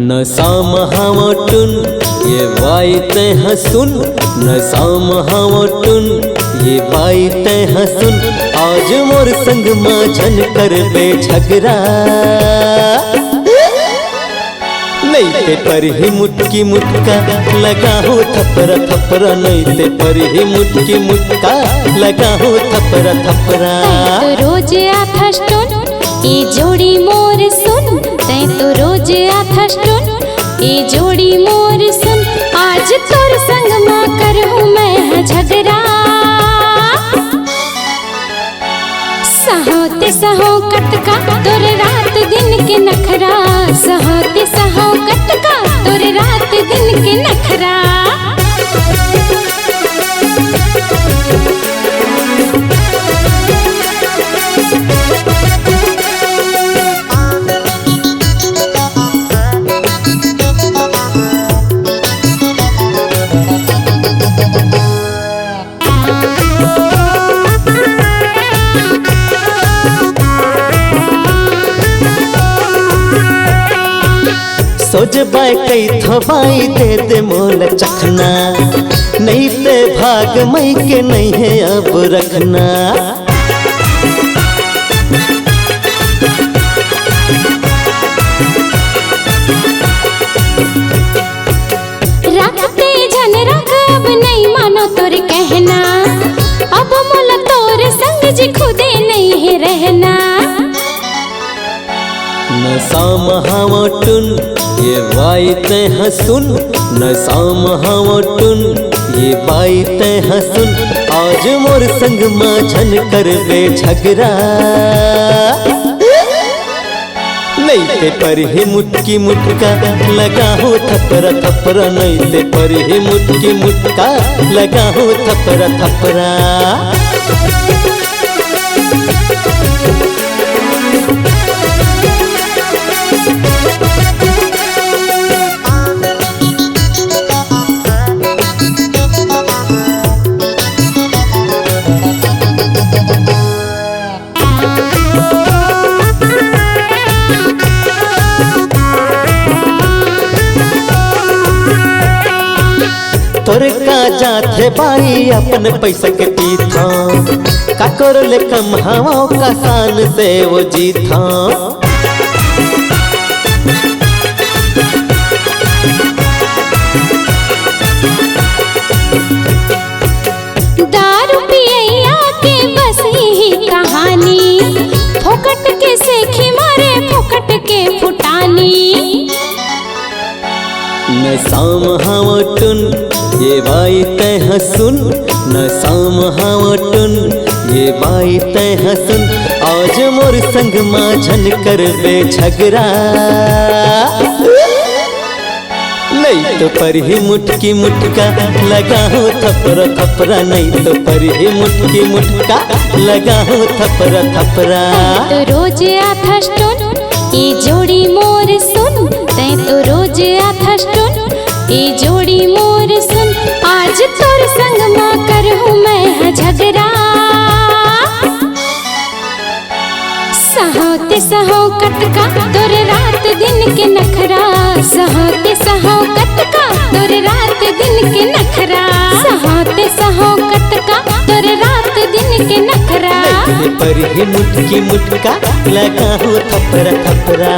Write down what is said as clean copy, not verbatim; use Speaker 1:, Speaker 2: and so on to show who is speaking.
Speaker 1: नशा महावटुन ये बातें हंसुन, नशा महावटुन ये बातें हंसुन। आज मोर संग माझन कर बे झगड़ा, नहीं ते पर ही मुटकी मुटका लगा हो थपरा थपरा, नहीं ते पर ही मुटकी मुटका लगा हो थपरा थपरा।
Speaker 2: तो रोज आथस्टोन ये जोड़ी मोर सुन, तै तो रोज आथस्टोन ये जोड़ी मोर सुन। आज तोर संग मा करहूँ मैं झगड़ा, सहोते सहो कटका तोर रात दिन के नखरा, सहोते सहो कटका तोर रात दिन के नखरा।
Speaker 1: सोच बाय कई थबाई दे दे मोल चखना, नहीं ते भाग मई के नहीं है अब रखना।
Speaker 2: रखते जन रख अब नहीं मानो तोर कहना, अब मोला तोर संग जी खुदे नहीं है रहना।
Speaker 1: नशा महावटुन ये बातें हंसुन, नशा महावटुन ये बातें हंसुन। आज मोर संग माझन कर बे झगड़ा, नहीं ते पर ही मुटकी मुटका लगा हो थपरा थपरा, नहीं ते पर ही मुटकी मुटका लगा हो थपरा थपरा। तोरे का जाथे बाई अपन पैसा के पीथा, का कर ले कम हवा का सान से वो जीथा।
Speaker 2: दारू पियैया के बस ही कहानी, फोकट के सेखी मारे फोकट के फुटानी।
Speaker 1: नशा महावटुन ये बातें हंसुन, नशा महावटुन ये बातें हंसुन। आज मोर संग माझन कर बे झगड़ा, नहीं तो पर ही मुटकी मुटका लगा हो थपरा थपरा, नहीं तो पर ही मुटकी मुटका लगा हो थपरा थपरा।
Speaker 2: तो रोज आथस्टोन ये जोड़ी मोर सुन, तै तो रोज आथस्टोन ये जोड़ी मोर सुन। आज तोर संग मा करहूँ मैं झगड़ा, सहोते सहो कटका तोर रात दिन के नखरा, सहोते सहो कटका तोर रात दिन के नखरा, सहोते सहो कटका तोर रात दिन के नखरा।
Speaker 1: पर ही मुटकी मुटका लगा हो थपरा थपरा।